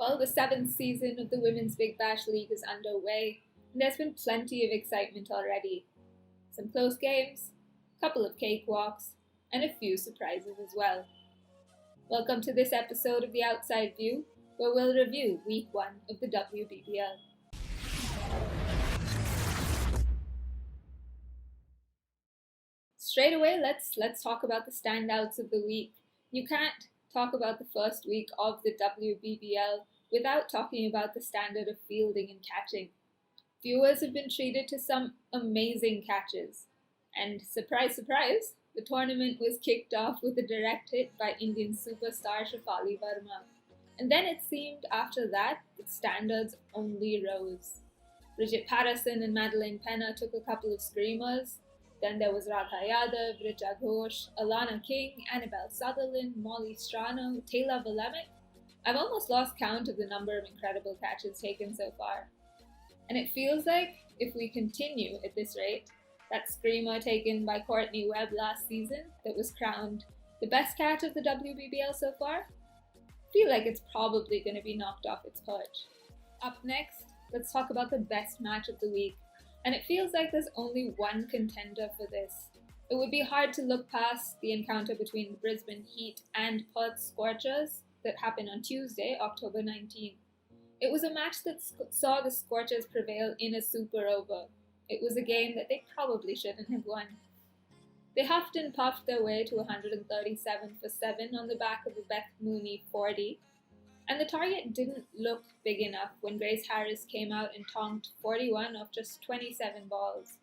Well, the seventh season of the Women's Big Bash League is underway, and there's been plenty of excitement already. Some close games, a couple of cakewalks, and a few surprises as well. Welcome to this episode of The Outside View, where we'll review Week 1 of the WBBL. Straight away, let's talk about the standouts of the week. You can't talk about the first week of the WBBL without talking about the standard of fielding and catching. Viewers have been treated to some amazing catches. And surprise, surprise, the tournament was kicked off with a direct hit by Indian superstar Shefali Verma. And then it seemed after that standards only rose. Bridget Patterson and Madeleine Penna took a couple of screamers. Then there was Radha Yadav, Richa Ghosh, Alana King, Annabelle Sutherland, Molly Strano, Taylor Volemic. I've almost lost count of the number of incredible catches taken so far. And it feels like if we continue at this rate, that screamer taken by Courtney Webb last season that was crowned the best catch of the WBBL so far, I feel like it's probably going to be knocked off its perch. Up next, let's talk about the best match of the week. And it feels like there's only one contender for this. It would be hard to look past the encounter between the Brisbane Heat and Perth Scorchers that happened on Tuesday, October 19th. It was a match that saw the Scorchers prevail in a super over. It was a game that they probably shouldn't have won. They huffed and puffed their way to 137 for 7 on the back of a Beth Mooney 40. And the target didn't look big enough when Grace Harris came out and tonked 41 off just 27 balls.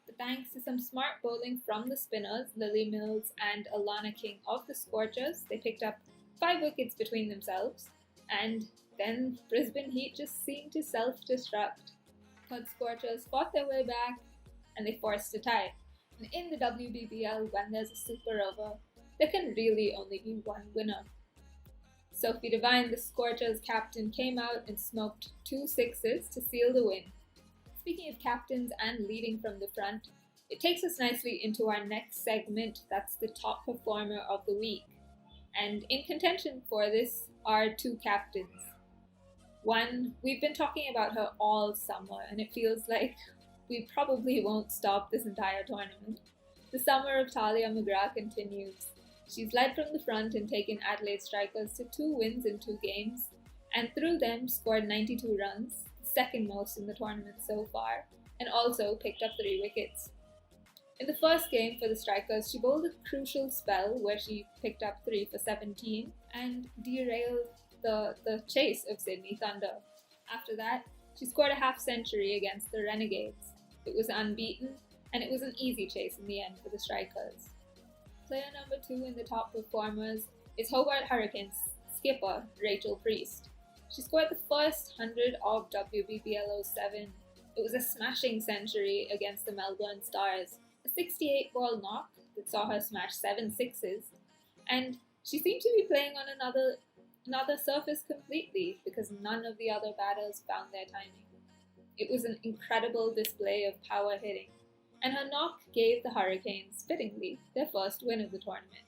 But thanks to some smart bowling from the spinners, Lily Mills and Alana King of the Scorchers, they picked up 5 wickets between themselves. And then Brisbane Heat just seemed to self-destruct. Perth Scorchers fought their way back and they forced a tie. And in the WBBL, when there's a super over, there can really only be one winner. Sophie Devine, the Scorchers captain, came out and smoked 2 sixes to seal the win. Speaking of captains and leading from the front, it takes us nicely into our next segment, that's the top performer of the week. And in contention for this are 2 captains. One, we've been talking about her all summer, and it feels like we probably won't stop this entire tournament. The summer of Tahlia McGrath continues. She's led from the front and taken Adelaide Strikers to 2 wins in 2 games, and through them scored 92 runs, the second most in the tournament so far, and also picked up 3 wickets. In the first game for the Strikers, she bowled a crucial spell where she picked up 3 for 17 and derailed the chase of Sydney Thunder. After that, she scored a half-century against the Renegades. It was unbeaten, and it was an easy chase in the end for the Strikers. Player number 2 in the top performers is Hobart Hurricanes skipper Rachel Priest. She scored the first 100 of WBBL07. It was a smashing century against the Melbourne Stars, a 68-ball knock that saw her smash 7 sixes, and she seemed to be playing on another surface completely because none of the other batters found their timing. It was an incredible display of power hitting, and her knock gave the Hurricanes, fittingly, their first win of the tournament.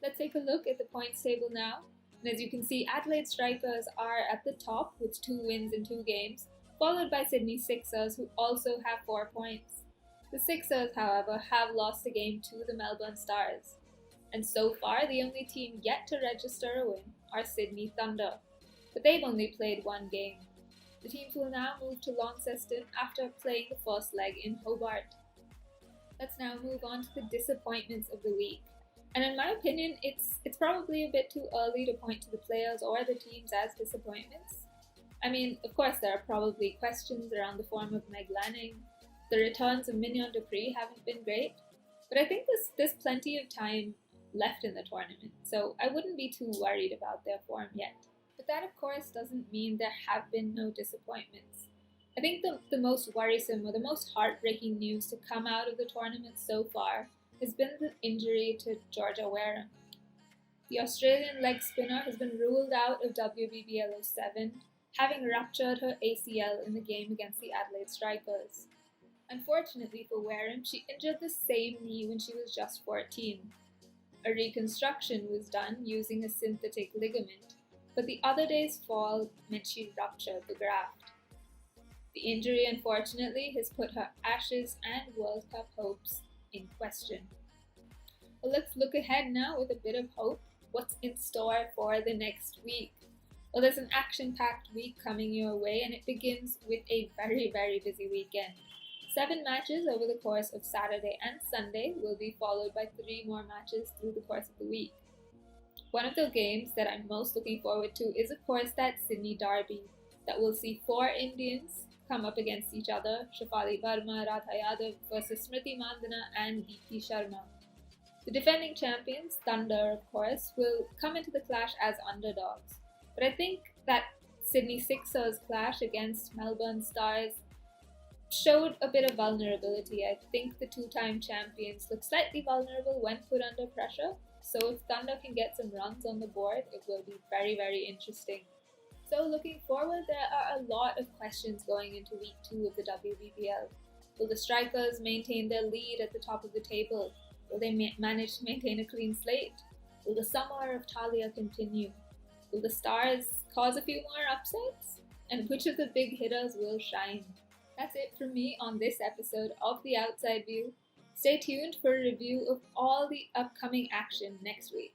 Let's take a look at the points table now, and as you can see, Adelaide Strikers are at the top with 2 wins in 2 games, followed by Sydney Sixers, who also have 4 points. The Sixers, however, have lost a game to the Melbourne Stars, and so far the only team yet to register a win are Sydney Thunder, but they've only played 1 game. The teams will now move to Launceston after playing the first leg in Hobart. Let's now move on to the disappointments of the week. And in my opinion, it's probably a bit too early to point to the players or the teams as disappointments. I mean, of course, there are probably questions around the form of Meg Lanning. The returns of Mignon Dupree haven't been great, but I think there's plenty of time left in the tournament, so I wouldn't be too worried about their form yet. But that, of course, doesn't mean there have been no disappointments. I think the most worrisome or the most heartbreaking news to come out of the tournament so far has been the injury to Georgia Wareham. The Australian leg spinner has been ruled out of WBBL07, having ruptured her ACL in the game against the Adelaide Strikers. Unfortunately for Wareham, she injured the same knee when she was just 14. A reconstruction was done using a synthetic ligament, but the other day's fall meant she ruptured the graft. The injury, unfortunately, has put her Ashes and World Cup hopes in question. Well, let's look ahead now with a bit of hope. What's in store for the next week? Well, there's an action-packed week coming your way, and it begins with a very, very busy weekend. 7 matches over the course of Saturday and Sunday will be followed by 3 more matches through the course of the week. One of the games that I'm most looking forward to is, of course, that Sydney derby that will see 4 Indians come up against each other: Shafali Verma, Radha Yadav versus Smriti Mandana and Deepti Sharma. The defending champions, Thunder, of course, will come into the clash as underdogs. But I think that Sydney Sixers' clash against Melbourne Stars showed a bit of vulnerability. I think the 2-time champions look slightly vulnerable when put under pressure. So if Thunder can get some runs on the board, it will be very, very interesting. So looking forward, there are a lot of questions going into week 2 of the WBBL. Will the strikers maintain their lead at the top of the table? Will they manage to maintain a clean slate? Will the summer of Tahlia continue? Will the Stars cause a few more upsets? And which of the big hitters will shine? That's it from me on this episode of The Outside View. Stay tuned for a review of all the upcoming action next week.